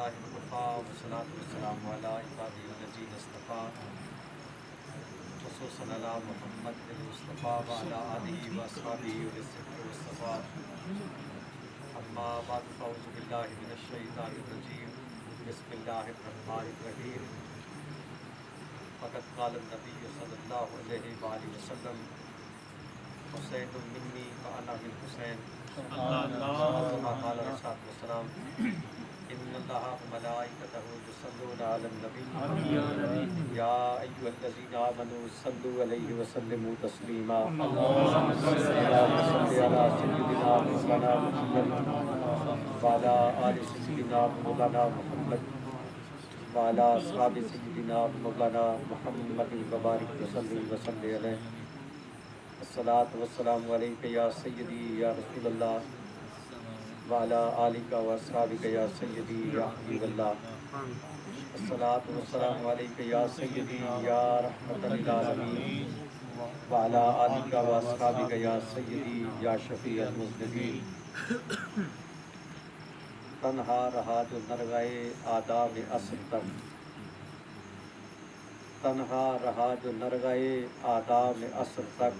لله وكفى والصلاة والسلام على عباده الذين اصطفى خصوصا على محمد المصطفى وعلى آله وأصحابه والصدق والصفاء. أما بعد فأعوذ بالله من الشيطان الرجيم. بسم الله الرحمن الرحيم. فقد قال النبي صلى الله عليه وآله وسلم حسين مني وأنا من حسين. كما قال عليه الصلاة والسلام إن الله وملائكته يصلون على النبي يا أيها الذين آمنوا صلوا عليه وسلموا تسليما. اللهم صل على سيدنا مولانا محمد وعلى آل سيدنا مولانا محمد وعلى أصحاب سيدنا مولانا محمد وبارك وسلم عليه. الصلاة والسلام عليك يا سيدي يا رسول الله وعلى آلك وأصحابك يا سيدي يا حبيب الله. الصلاة والسلام عليك يا سيدي يا رحمة للعالمين وعلى آلك وأصحابك يا سيدي يا شفيع المذنبين. تنہا رہا جو نرگائے آداب عصر تک، تنہا رہا جو نرگائے آداب عصر تک،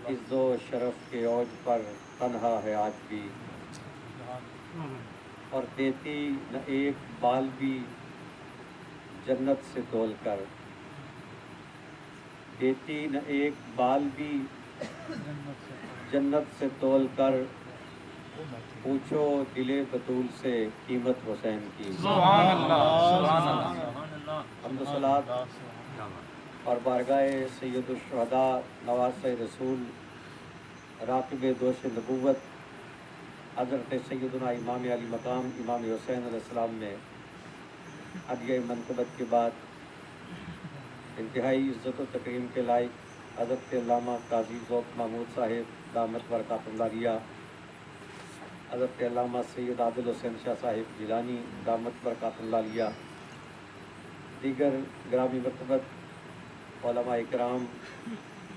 عز و شرف کے اوج پر تنہا ہے آج بھی، اور دیتی نہ ایک بال بھی جنت سے تول کر، دیتی نہ ایک بال بھی جنت سے تول کر، پوچھو دل بطول سے قیمت حسین کی. سبحان اللہ سبحان اللہ. حمد و صلات اور بارگاہ سید الشہداء نواسہ رسول راکب دوش نبوت حضرت سیدنا امام علی مقام امام حسین علیہ السلام میں عدیہ منقبت کے بعد انتہائی عزت و تکریم کے لائق حضرت علامہ قاضی ذوق محمود صاحب دامت برکاتہ العالیہ، حضرت علامہ سید عادل حسین شاہ صاحب جیلانی دامت برکاتہ العالیہ، دیگر گرامی مرتبت علماء اکرام،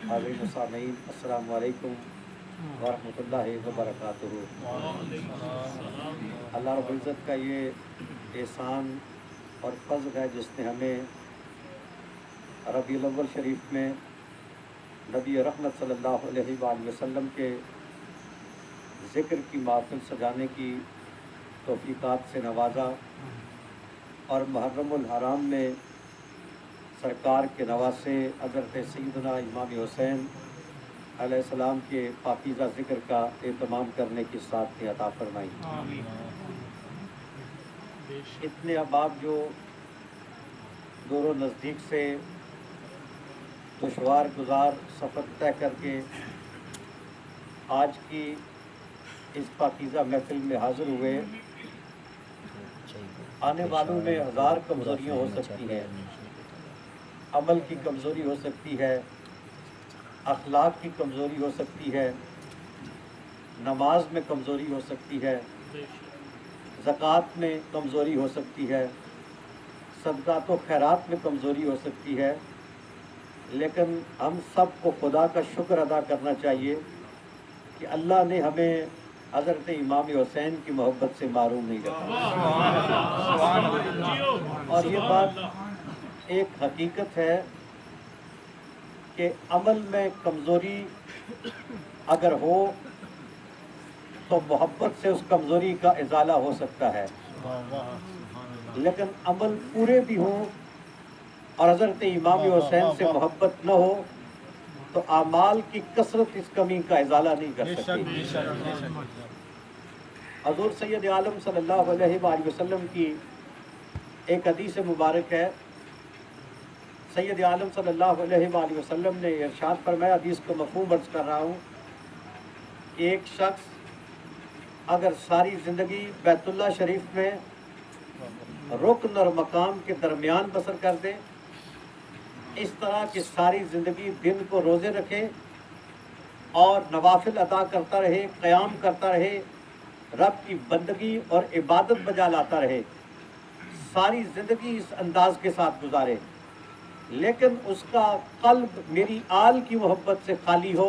حاضرین و سامعین، السلام علیکم ورحمۃ اللہ وبرکاتہ. اللہ رب العزت کا یہ احسان اور فضل ہے جس نے ہمیں ربیع الاول شریف میں نبی رحمت صلی اللہ علیہ وآلہ وسلم کے ذکر کی محفل سجانے کی توفیقات سے نوازا، اور محرم الحرام میں سرکار کے نواسے حضرت سیدنا امام حسین علیہ السلام کے پاکیزہ ذکر کا اہتمام کرنے کی سعادت عطا فرمائی. اتنے احباب جو دور و نزدیک سے دشوار گزار سفر طے کر کے آج کی اس پاکیزہ محفل میں حاضر ہوئے، آنے والوں میں ہزار کمزوریاں ہو سکتی ہیں، عمل کی کمزوری ہو سکتی ہے، اخلاق کی کمزوری ہو سکتی ہے، نماز میں کمزوری ہو سکتی ہے، زکوٰۃ میں کمزوری ہو سکتی ہے، صدقات و خیرات میں کمزوری ہو سکتی ہے، لیکن ہم سب کو خدا کا شکر ادا کرنا چاہیے کہ اللہ نے ہمیں حضرت امام حسین کی محبت سے محروم نہیں رکھا. اور یہ بات ایک حقیقت ہے کہ عمل میں کمزوری اگر ہو تو محبت سے اس کمزوری کا ازالہ ہو سکتا ہے، لیکن عمل پورے بھی ہوں اور حضرت امام حسین سے محبت نہ ہو تو اعمال کی کثرت اس کمی کا ازالہ نہیں کر سکتی. حضور سید عالم صلی اللہ علیہ وآلہ وسلم کی ایک حدیث مبارک ہے. سید عالم صلی اللہ علیہ وآلہ وسلم نے ارشاد فرمایا، حدیث کو مفہوم عرض کر رہا ہوں، کہ ایک شخص اگر ساری زندگی بیت اللہ شریف میں رکن اور مقام کے درمیان بسر کر دے، اس طرح کہ ساری زندگی دن کو روزے رکھے اور نوافل ادا کرتا رہے، قیام کرتا رہے، رب کی بندگی اور عبادت بجا لاتا رہے، ساری زندگی اس انداز کے ساتھ گزارے، لیکن اس کا قلب میری آل کی محبت سے خالی ہو،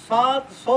700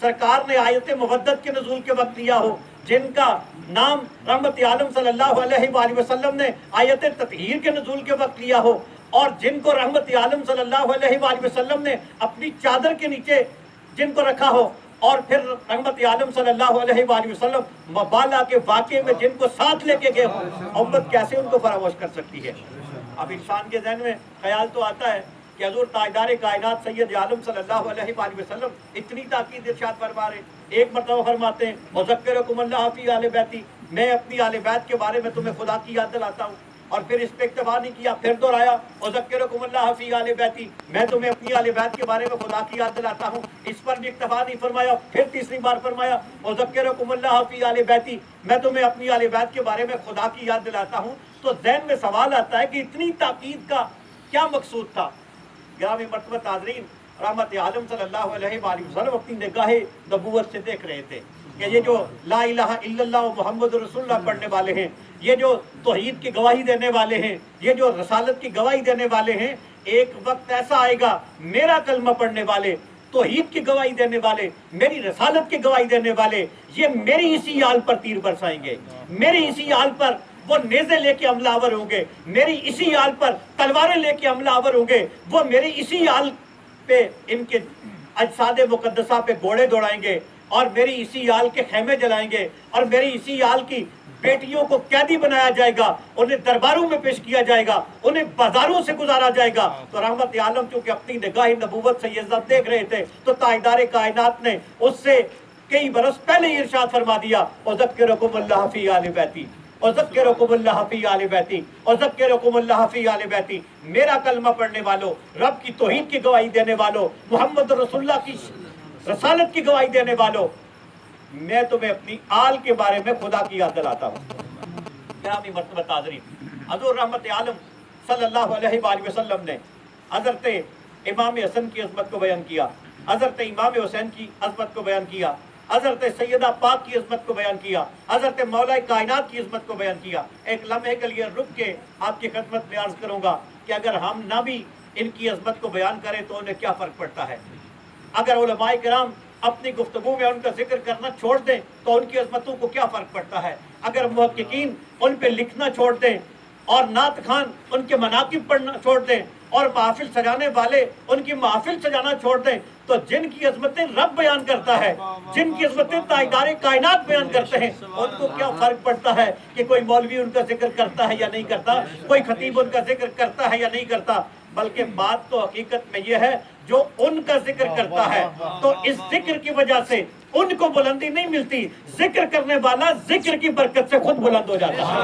سرکار نے آیت مودت کے نزول کے وقت لیا ہو، جن کا نام رحمت عالم صلی اللہ علیہ وآلہ وسلم نے آیت تطہیر کے نزول کے وقت لیا ہو، اور جن کو رحمت عالم صلی اللہ علیہ وآلہ وسلم نے اپنی چادر کے نیچے جن کو رکھا ہو، اور پھر رحمت عالم صلی اللہ علیہ وآلہ وسلم مبالا کے واقعے میں جن کو ساتھ لے کے گئے ہو، امت کیسے ان کو فراموش کر سکتی ہے؟ اب انسان کے ذہن میں خیال تو آتا ہے کہ حضور تاجدار کائنات سید عالم صلی اللہ علیہ وآلہ وسلم اتنی تاکید ارشاد فرما رہے ہیں، ایک مرتبہ فرماتے ہیں وذکرکم اللہ فی آل بیتی، میں اپنی آل بیت کے بارے میں تمہیں خدا کی یاد دلاتا ہوں، اور پھر اس پہ اکتفا نہیں کیا، پھر دہرایا وذکرکم اللہ فی آل بیتی، میں تمہیں اپنی آل بیت کے بارے میں خدا کی یاد دلاتا ہوں، اس پر بھی اکتفا نہیں فرمایا، پھر تیسری بار فرمایا وذکرکم اللہ فی آل بیتی، میں تمہیں اپنی آل بیت کے بارے میں خدا کی یاد دلاتا ہوں۔ تو ذہن میں سوال آتا ہے کہ اتنی تاکید کا کیا مقصود تھا؟ گرامی مرتبہ حاضرین، رحمت عالم صلی اللہ علیہ وآلہ وسلم اپنی نگاہ نبوت سے دیکھ رہے تھے کہ یہ جو لا الہ الا اللہ محمد رسول اللہ پڑھنے والے ہیں، یہ جو توحید کی گواہی دینے والے ہیں، یہ جو رسالت کی گواہی دینے والے ہیں، ایک وقت ایسا آئے گا میرا کلمہ پڑھنے والے، توحید کی گواہی دینے والے، میری رسالت کی گواہی دینے والے، یہ میری اسی آل پر تیر برسائیں گے، میری اسی آل پر وہ نیزے لے کے حملہ آور ہوں گے، میری اسی آل پر تلواریں لے کے حملہ آور ہوں گے، وہ میری اسی آل پہ ان کے اجساد مقدسہ پہ گھوڑے دوڑائیں گے، اور میری اسی آل کے خیمے جلائیں گے، اور میری اسی آل کی بیٹیوں کو قیدی بنایا جائے گا، انہیں درباروں میں پیش کیا جائے گا، انہیں بازاروں سے گزارا جائے گا۔ تو رحمت عالم چونکہ اپنی نگاہ نبوت سے یہ ذات دیکھ رہے تھے، تو تاجدار کائنات نے اس سے کئی برس پہلے ہی ارشاد فرما دیا وذکرکم اللہ فی آل بیتی، وذکرکم اللہ فی آل بیتی، وذکرکم اللہ فی آل بیتی، میرا کلمہ پڑھنے والوں، رب کی توحید کی گواہی دینے والوں، محمد رسول اللہ کی رسالت کی گواہی دینے والوں، میں تمہیں اپنی آل کے بارے میں خدا کی یاد دلاتا ہوں۔ گرامی مرتبہ حاضرین، حضور رحمت عالم صلی اللہ علیہ وآلہ وسلم نے حضرت امام حسن کی عظمت کو بیان کیا، حضرت امام حسین کی عظمت کو بیان کیا، حضرت سیدہ پاک کی عظمت کو بیان کیا، حضرت مولا کائنات کی عظمت کو بیان کیا۔ ایک لمحے کے لیے رک کے آپ کی خدمت میں عرض کروں گا کہ اگر ہم نہ بھی ان کی عظمت کو بیان کریں تو انہیں کیا فرق پڑتا ہے؟ اگر علماء کرام اپنی گفتگو میں ان کا ذکر کرنا چھوڑ دیں تو ان کی عظمتوں کو کیا فرق پڑتا ہے؟ اگر محققین ان پہ لکھنا چھوڑ دیں اور نعت خان ان کے مناقب پڑھنا چھوڑ دیں اور محافل سجانے والے ان کی محافل سجانا چھوڑ دیں، تو جن کی عظمتیں رب بیان کرتا ہے، جن کی عظمتیں تاجدار کائنات بیان کرتے ہیں، ان کو کیا فرق پڑتا ہے کہ کوئی مولوی ان کا ذکر کرتا ہے یا نہیں کرتا، کوئی خطیب ان کا ذکر کرتا ہے یا نہیں کرتا؟ بلکہ بات تو حقیقت میں یہ ہے جو ان کا ذکر کرتا ہے تو اس ذکر کی وجہ سے ان کو بلندی نہیں ملتی، ذکر کرنے والا ذکر کی برکت سے خود بلند ہو جاتا ہے۔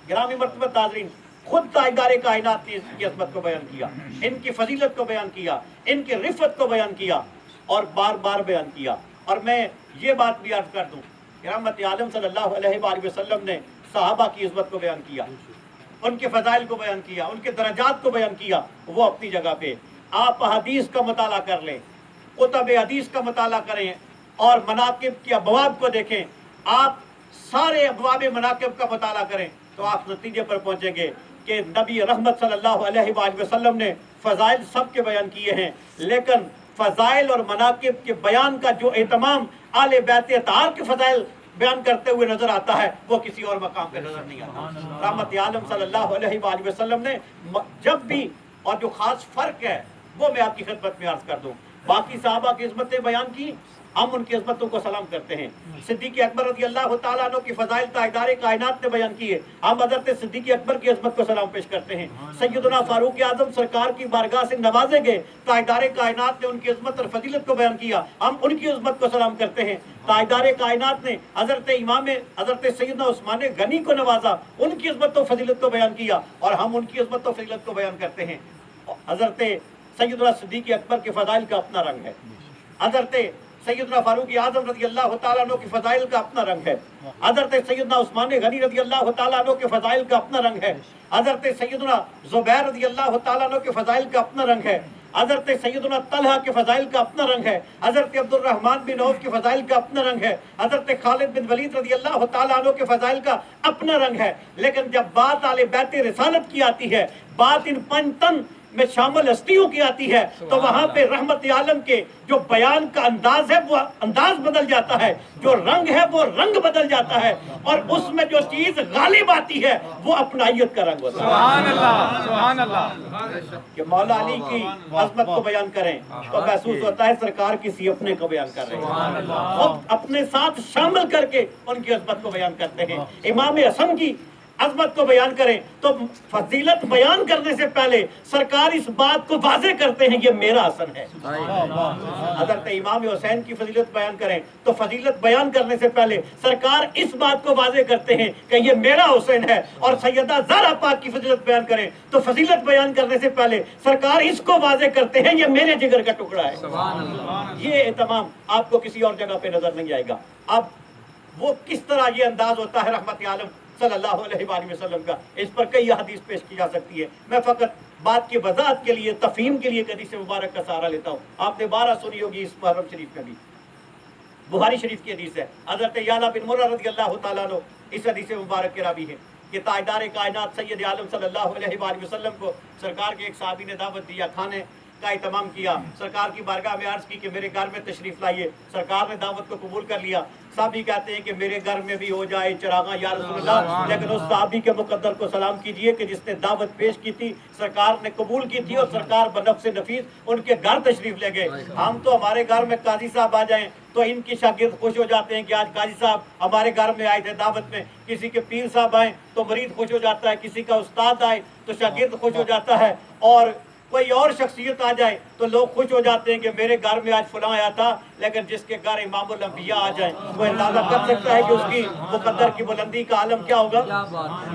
گرامی مرتبہ حاضرین، خود تاجدار کائنات نے اس کی عظمت کو بیان کیا، ان کی فضیلت کو بیان کیا، ان کی رفعت کو بیان کیا، اور بار بار بیان کیا۔ اور میں یہ بات بھی عرض کر دوں کہ رحمت عالم صلی اللہ علیہ وآلہ وسلم نے صحابہ کی عظمت کو بیان کیا، ان کے فضائل کو بیان کیا، ان کے درجات کو بیان کیا، وہ اپنی جگہ پہ۔ آپ حدیث کا مطالعہ کر لیں، کتب حدیث کا مطالعہ کریں اور مناقب کے ابواب کو دیکھیں، آپ سارے ابواب مناقب کا مطالعہ کریں تو آپ نتیجے پر پہنچیں گے کہ نبی رحمت صلی اللہ علیہ وآلہ وسلم نے فضائل سب کے بیان کیے ہیں، لیکن فضائل اور مناقب کے بیان کا جو اہتمام آل بیت اطہار کے فضائل بیان کرتے ہوئے نظر آتا ہے وہ کسی اور مقام پہ نظر نہیں آتا۔ رحمت عالم صلی اللہ علیہ وآلہ وسلم نے جب بھی، اور جو خاص فرق ہے وہ میں آپ کی خدمت میں عرض کر دوں، باقی صحابہ کی عظمتیں بیان کی، ہم ان کی عظمتوں کو سلام کرتے ہیں۔ صدیق اکبر رضی اللہ تعالیٰ عنہ کی فضائل تاجدار کائنات نے بیان کی ہے، ہم حضرت صدیق اکبر کی عظمت کو سلام پیش کرتے ہیں۔ سیدنا فاروق اعظم سرکار کی بارگاہ سے نوازے گئے، تاجدار کائنات نے ان کی عظمت اور فضیلت کو بیان کیا، ہم ان کی عظمت کو سلام کرتے ہیں۔ تاجدار کائنات نے حضرت سیدنا عثمان غنی کو نوازا، ان کی عظمت و فضیلت کو بیان کیا، اور ہم ان کی عظمت و فضیلت کو بیان کرتے ہیں۔ حضرت سیدنا صدیق اکبر کے فضائل کا اپنا رنگ ہے، حضرت سیدنا فاروق اعظم رضی اللہ تعالیٰ عنہ کے فضائل کا اپنا رنگ ہے، حضرت سیدنا عثمان غنی رضی اللہ تعالیٰ عنہ کے فضائل کا اپنا رنگ ہے، حضرت سیدنا زبیر رضی اللہ تعالیٰ عنہ کے فضائل کا اپنا رنگ ہے، حضرت سیدنا طلحہ کے فضائل کا اپنا رنگ ہے، حضرت عبد الرحمن بن عوف کے فضائل کا اپنا رنگ ہے، حضرت خالد بن ولید رضی اللہ تعالیٰ عنہ کے فضائل کا اپنا رنگ ہے، لیکن جب بات اہل بیت رسالت کی آتی ہے، بات ان پنجتن میں شامل ہستیوں کی آتی ہے، تو وہاں پہ رحمت عالم کے جو بیان کا انداز ہے وہ انداز بدل جاتا ہے، جو رنگ ہے وہ رنگ بدل جاتا ہے، اور اس میں جو چیز غالب آتی ہے وہ اپنائیت کا رنگ ہوتا ہے۔ سبحان اللہ، سبحان اللہ۔ کہ مولا علی کی عظمت کو بیان کریں تو محسوس ہوتا ہے سرکار کسی اپنے کو بیان کر رہے ہیں، خود اپنے ساتھ شامل کر کے ان کی عظمت کو بیان کرتے ہیں۔ امام حسن کی عظمت کو بیان کریں تو فضیلت بیان کرنے سے پہلے سرکار اس بات کو واضح کرتے ہیں یہ میرا حسن ہے۔ حضرت امام حسین کی فضیلت بیان کریں تو فضیلت بیان کرنے سے پہلے سرکار اس بات کو واضح کرتے ہیں کہ یہ میرا حسین ہے، اور سیدہ زہرا پاک کی فضیلت بیان کریں تو فضیلت بیان کرنے سے پہلے سرکار اس کو واضح کرتے ہیں یہ میرے جگر کا ٹکڑا ہے۔ یہ اہتمام آپ کو کسی اور جگہ پہ نظر نہیں آئے گا۔ اب وہ کس طرح یہ انداز ہوتا ہے رحمت عالم صلی اللہ علیہ وآلہ وسلم کا، اس پر کئی حدیث پیش کی جا سکتی ہے، میں فقط بات کی وضاحت کے لیے تفہیم کے لیے حدیث مبارک کا سہارا لیتا ہوں۔ آپ نے 12 سنی ہوگی اس محرم شریف میں بھی، بخاری شریف کی حدیث ہے، حضرت یعلا بن مرہ رضی اللہ تعالیٰ عنہ اس حدیث مبارک کے راوی ہیں کہ تاجدار کائنات سید عالم صلی اللہ علیہ وآلہ وسلم کو سرکار کے ایک صحابی نے دعوت دیا، کھانے کا اہتمام کیا، سرکار کی بارگاہ میں عرض کی کہ میرے گھر میں تشریف لائیے، سرکار نے دعوت کو قبول کر لیا۔ صحابی کہتے ہیں کہ میرے گھر میں بھی ہو جائے چراغاں یا رسول اللہ، لیکن اس صحابی کے مقدر کو سلام کیجئے کہ جس نے دعوت پیش کی تھی، سرکار نے قبول کی تھی، اور سرکار بنفس نفیس ان کے گھر تشریف لے گئے۔ ہم تو ہمارے گھر میں قاضی صاحب آ جائیں تو ان کی شاگرد خوش ہو جاتے ہیں کہ آج قاضی صاحب ہمارے گھر میں آئے تھے دعوت میں، کسی کے پیر صاحب آئیں تو مرید خوش ہو جاتا ہے، کسی کا استاد آئے تو شاگرد خوش ہو جاتا ہے، اور کوئی اور شخصیت آ جائے تو لوگ خوش ہو جاتے ہیں کہ میرے گھر میں آج فلاں آیا تھا۔ لیکن جس کے گھر امام الانبیاء آ جائیں وہ اندازہ کر سکتا ہے کہ اس کی مقدر کی بلندی کا عالم کیا ہوگا۔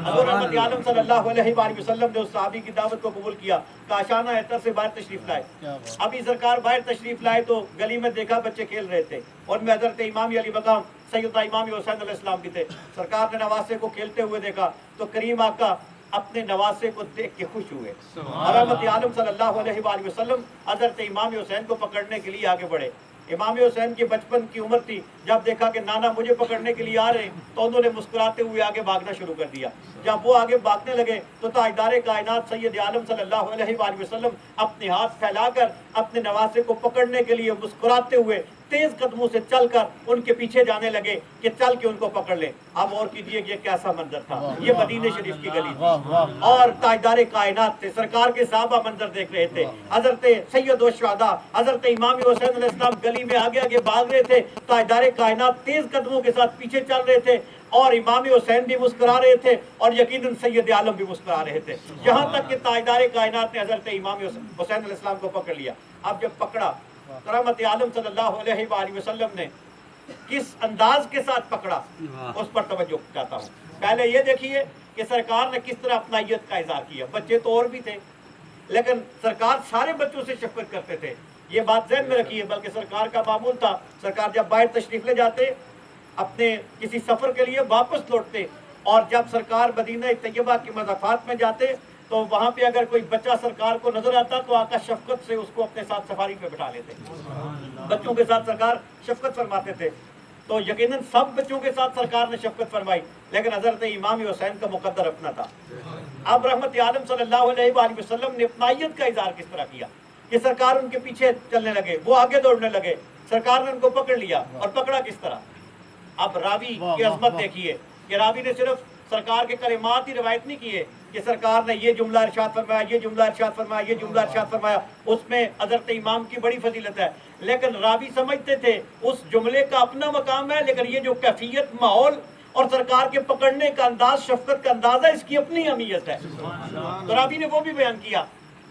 حضور رحمت عالم صلی اللہ علیہ وآلہ وسلم نے اس صحابی کی دعوت کو قبول کیا، کاشانہ احتر سے باہر تشریف لائے۔ ابھی سرکار باہر تشریف لائے تو گلی میں دیکھا بچے کھیل رہے تھے، اور میں حضرت امام علی مقام سیدنا امام حسین علیہ السلام بھی تھے۔ سرکار نے نواسے کو کھیلتے ہوئے دیکھا تو کریم آقا اپنے نواسے کو دیکھ کے خوش ہوئے، اور رحمت عالم صلی اللہ علیہ وآلہ وسلم حضرت امام حسین کو پکڑنے کے لیے آگے بڑھے۔ امام حسین کی بچپن کی عمر تھی، جب دیکھا کہ نانا مجھے پکڑنے کے لیے آ رہے ہیں تو انہوں نے مسکراتے ہوئے آگے بھاگنا شروع کر دیا۔ جب وہ آگے بھاگنے لگے تو تاجدار کائنات سید عالم صلی اللہ علیہ وآلہ وسلم اپنے ہاتھ پھیلا کر اپنے نواسے کو پکڑنے کے لیے مسکراتے ہوئے تیز قدموں سے چل کر ان کے پیچھے جانے لگے کہ چل کے ان کو پکڑ لیں۔ اب اور کیجئے یہ کیسا منظر تھا، یہ مدینہ شریف کی گلی تھی، اور تاجدار کائنات تھے، سرکار کے صحابہ منظر دیکھ رہے تھے، حضرت سید الشہداء حضرت امام حسین علیہ السلام گلی میں آگے آگے بھاگ رہے تھے، تاجدار کائنات تیز قدموں کے ساتھ پیچھے چل رہے تھے، اور امام حسین بھی مسکرا رہے تھے، اور یقیناً سید عالم بھی مسکرا رہے تھے، یہاں تک کہ تاجدار کائنات نے حضرت امام حسین علیہ السلام کو پکڑ لیا۔ اب جب پکڑا، رحمت عالم صلی اللہ علیہ وآلہ وسلم نے کس انداز کے ساتھ پکڑا اس پر توجہ چاہتا ہوں۔ پہلے یہ دیکھیے کہ سرکار نے کس طرح اپنائیت کا اظہار کیا، بچے تو اور بھی تھے لیکن سرکار سارے بچوں سے شفقت کرتے تھے، یہ بات ذہن میں رکھیے۔ بلکہ سرکار کا معمول تھا، سرکار جب باہر تشریف لے جاتے اپنے کسی سفر کے لیے واپس لوٹتے، اور جب سرکار مدینہ طیبہ کے مضافات میں جاتے تو وہاں پہ اگر کوئی بچہ سرکار کو نظر آتا تو آقا شفقت سے اس کو اپنے ساتھ سفاری پہ بٹھا لیتے، بچوں کے ساتھ سرکار شفقت فرماتے تھے۔ تو یقیناً سب بچوں کے ساتھ سرکار نے شفقت فرمائی، لیکن حضرت امام حسین کا مقدر اپنا تھا۔ اب رحمت عالم صلی اللہ علیہ وآلہ وسلم نے اپنائیت کا اظہار کس طرح کیا کہ سرکار ان کے پیچھے چلنے لگے، وہ آگے دوڑنے لگے، سرکار نے ان کو پکڑ لیا، اور پکڑا کس طرح۔ اب راوی کی عظمت دیکھیے کہ راوی نے صرف سرکار کے کلمات ہی روایت نہیں کیے کہ سرکار نے یہ جملہ ارشاد فرمایا، یہ جملہ ارشاد فرمایا، یہ جملہ ارشاد فرمایا، اس میں حضرت امام کی بڑی فضیلت ہے، لیکن راوی سمجھتے تھے اس جملے کا اپنا مقام ہے، لیکن یہ جو کیفیت، ماحول اور سرکار کے پکڑنے کا انداز، شفقت کا انداز ہے، اس کی اپنی اہمیت ہے، تو راوی نے وہ بھی بیان کیا۔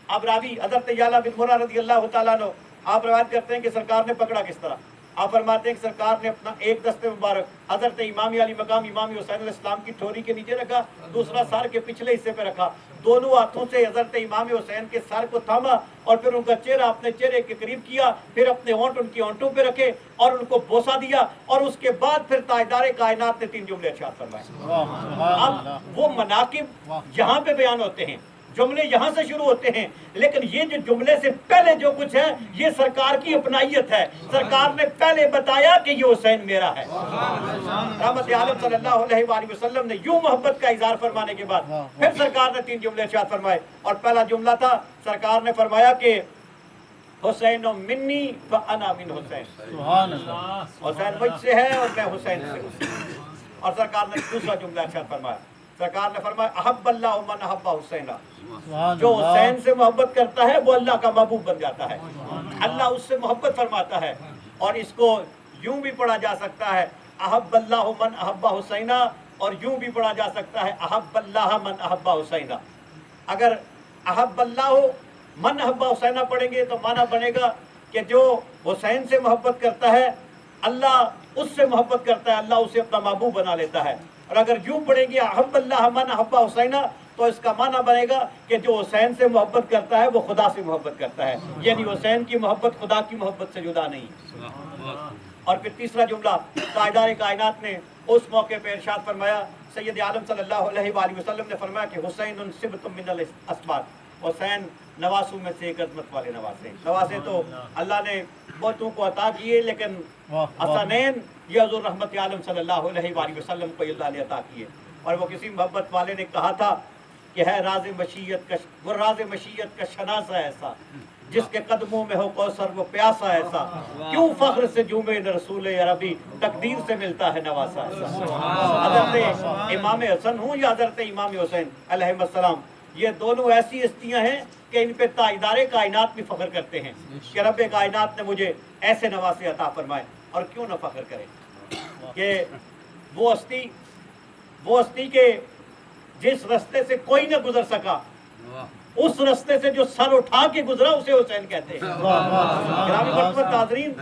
اب راوی حضرت یعلا بن مرہ رضی اللہ تعالیٰ عنہ آپ روایت کرتے ہیں کہ سرکار نے پکڑا کس طرح۔ آپ فرماتے ہیں کہ سرکار نے اپنا ایک دست مبارک حضرت امام علی مقام امام حسین علیہ السلام کی ٹھوری کے نیچے رکھا، دوسرا سر کے پچھلے حصے پہ رکھا، دونوں ہاتھوں سے حضرت امام حسین کے سر کو تھاما، اور پھر ان کا چہرہ اپنے چہرے کے قریب کیا، پھر اپنے ہونٹ ان کی ہونٹوں پہ رکھے اور ان کو بوسہ دیا، اور اس کے بعد پھر تاجدار کائنات نے 3 جملے ارشاد فرمائے۔ اب وہ مناقب یہاں پہ بیان ہوتے ہیں، جملے یہاں سے شروع ہوتے ہیں، لیکن یہ جو جملے سے پہلے جو کچھ ہے یہ سرکار کی اپنائیت ہے. سرکار نے پہلے بتایا کہ یہ حسین میرا ہے. رحمت عالم صلی اللہ علیہ وآلہ وسلم نے یوں محبت کا اظہار فرمانے کے بعد پھر سرکار نے 3 جملے ارشاد فرمائے، اور پہلا جملہ تھا سرکار نے فرمایا کہ حسین منی وانا من حسین. سبحان اللہ. حسین مجھ سے ہے اور میں حسین سے ہوں. اور سرکار نے دوسرا جملہ ارشاد فرمایا، سرکار نے فرمایا احب اللہ من احب حسین. جو حسین سے محبت کرتا ہے وہ اللہ کا محبوب بن جاتا ہے، اللہ اس سے محبت فرماتا ہے. اور اس کو یوں بھی پڑھا جا سکتا ہے احب اللہ من احب حسین، اور یوں بھی پڑھا جا سکتا ہے احب اللہ من احب حسین. اگر احب اللہ من احب حسین پڑھیں گے تو معنی بنے گا کہ جو حسین سے محبت کرتا ہے اللہ اس سے محبت کرتا ہے، اللہ اسے اپنا محبوب بنا لیتا ہے. اور اگر یوں پڑھیں گے احب اللہ من احب حسین تو اس کا معنی بنے گا کہ جو حسین سے محبت کرتا ہے وہ خدا سے محبت کرتا ہے، یعنی حسین کی محبت خدا کی محبت سے جدا نہیں. اور پھر تیسرا جملہ تاجدار کائنات نے اس موقع پہ ارشاد فرمایا، سید عالم صلی اللہ علیہ وآلہ وسلم نے فرمایا کہ حسین سبت من الاسباط. حسین نواسوں میں سے ایک عظمت والے نواسے. نواسے تو اللہ نے بہتوں کو عطا کیے، لیکن حسنین یہ حضور رحمت عالم صلی اللہ علیہ وآلہ وسلم کو اللہ نے عطا کیے. اور وہ کسی محبت والے نے کہا تھا کہ ہے راز مشیت کا وہ راز مشیت کا شناسا ایسا، جس کے قدموں میں ہو کوثر وہ پیاسا ایسا، کیوں فخر سے جھومے رسول عربی تقدیر سے ملتا ہے نواسا ایسا. حضرت امام حسن ہوں یا حضرت امام حسین علیہ السلام، یہ دونوں ایسی ہستیاں ہیں کہ ان پہ تاجدار کائنات بھی فخر کرتے ہیں کہ رب کائنات نے مجھے ایسے نواسے عطا فرمائے. اور کیوں نہ فخر کرے کہ وہ ہستی کے جس رستے سے کوئی نہ گزر سکا اس رستے سے جو سر اٹھا کے گزرا اسے حسین کہتے ہیں. گرامی مرتبہ حاضرین،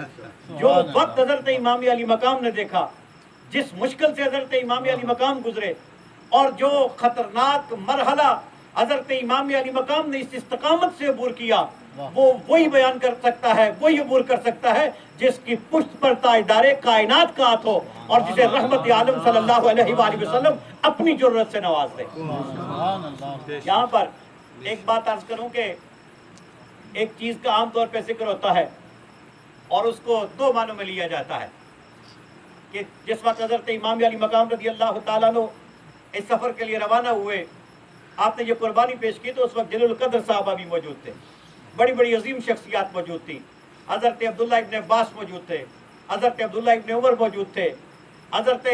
جو وقت حضرت امام علی مقام نے دیکھا، جس مشکل سے حضرت امام علی مقام گزرے، اور جو خطرناک مرحلہ حضرت امام علی مقام نے اس استقامت سے عبور کیا، وہ وہی بیان کر سکتا ہے، وہی عبور کر سکتا ہے جس کی پشت پر تاجدار کائنات کا ہاتھ ہو، اور جسے رحمت عالم صلی اللہ علیہ وآلہ وسلم اپنی جرأت سے نواز دے. یہاں پر ایک بات عرض کروں کہ ایک چیز کا عام طور پہ ذکر ہوتا ہے اور اس کو 2 معنوں میں لیا جاتا ہے کہ جس وقت حضرت امام علی مقام رضی اللہ تعالیٰ عنہ اس سفر کے لیے روانہ ہوئے، آپ نے یہ قربانی پیش کی تو اس وقت جلیل القدر صحابہ بھی موجود تھے، بڑی بڑی عظیم شخصیات موجود تھیں. حضرت عبداللہ ابن عباس موجود تھے، حضرت عبداللہ ابن عمر موجود تھے، حضرت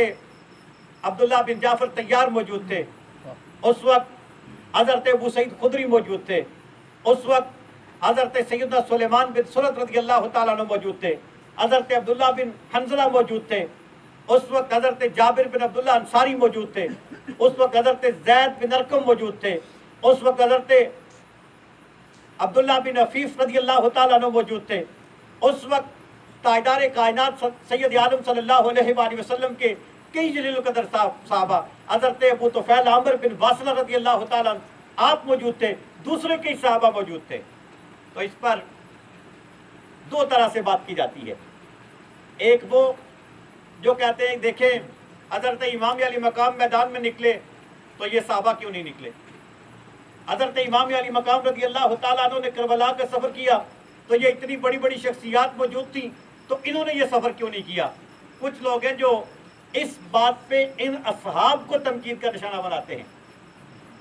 عبداللہ بن جعفر طیار موجود تھے، اس وقت حضرت ابو سعید خدری موجود تھے، اس وقت حضرت سیدنا سلیمان بن سرد رضی اللہ تعالیٰ عنہ موجود تھے، حضرت عبداللہ بن حنظلہ موجود تھے، اس وقت حضرت جابر بن عبداللہ انصاری موجود تھے، اس وقت حضرت زید بن ارقم موجود تھے، اس وقت حضرت عبداللہ بن عفیف رضی اللہ تعالیٰ عنہ موجود تھے، اس وقت تاجدار کائنات سید عالم صلی اللہ علیہ وآلہ وسلم کے کئی جلیل القدر صحابہ، حضرت ابو طفیل عامر بن واصلہ رضی اللہ تعالیٰ عنہ آپ موجود تھے، دوسرے کئی صحابہ موجود تھے. تو اس پر 2 طرح سے بات کی جاتی ہے. ایک وہ جو کہتے ہیں دیکھیں حضرت امام علی مقام میدان میں نکلے تو یہ صحابہ کیوں نہیں نکلے، حضرت امام علی مقام رضی اللہ تعالیٰ عنہ نے کربلا کا سفر کیا تو یہ اتنی بڑی بڑی شخصیات موجود تھیں تو انہوں نے یہ سفر کیوں نہیں کیا. کچھ لوگ ہیں جو اس بات پہ ان اصحاب کو تنقید کا نشانہ بناتے ہیں،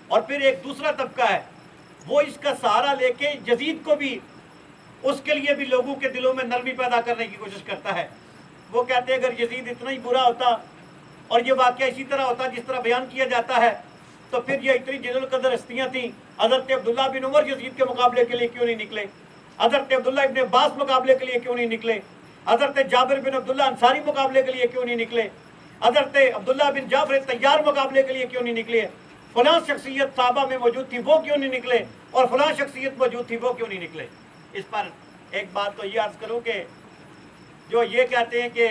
اور پھر ایک دوسرا طبقہ ہے وہ اس کا سہارا لے کے یزید کو بھی، اس کے لیے بھی لوگوں کے دلوں میں نرمی پیدا کرنے کی کوشش کرتا ہے. وہ کہتے ہیں اگر یزید اتنا ہی برا ہوتا اور یہ واقعہ اسی طرح ہوتا جس طرح بیان کیا جاتا ہے تو پھر یہ اتنی جلیل القدر ہستیاں تھیں، حضرت عبداللہ بن عمر یزید کے مقابلے کے لیے کیوں نہیں نکلے، حضرت عبداللہ ابن عباس مقابلے کے لیے کیوں نہیں نکلے، حضرت جابر بن عبداللہ انصاری مقابلے کے لیے کیوں نہیں نکلے، حضرت عبداللہ بن جعفر طیار مقابلے کے لیے کیوں نہیں نکلے، فلاں شخصیت صحابہ میں موجود تھی وہ کیوں نہیں نکلے، اور فلاں شخصیت موجود تھی وہ کیوں نہیں نکلے. اس پر ایک بات تو یہ عرض کروں کہ جو یہ کہتے ہیں کہ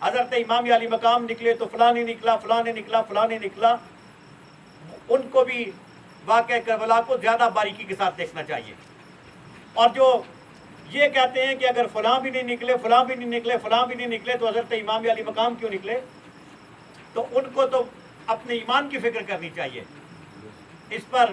حضرت امام علی مقام نکلے تو فلاں نہیں نکلا، فلاں نہیں نکلا، فلاں نہیں نکلا، ان کو بھی واقعہ کربلا کو زیادہ باریکی کے ساتھ دیکھنا چاہیے. اور جو یہ کہتے ہیں کہ اگر فلاں بھی نہیں نکلے، فلاں بھی نہیں نکلے، فلاں بھی نہیں نکلے تو حضرت امام علی مقام کیوں نکلے، تو ان کو تو اپنے ایمان کی فکر کرنی چاہیے. اس پر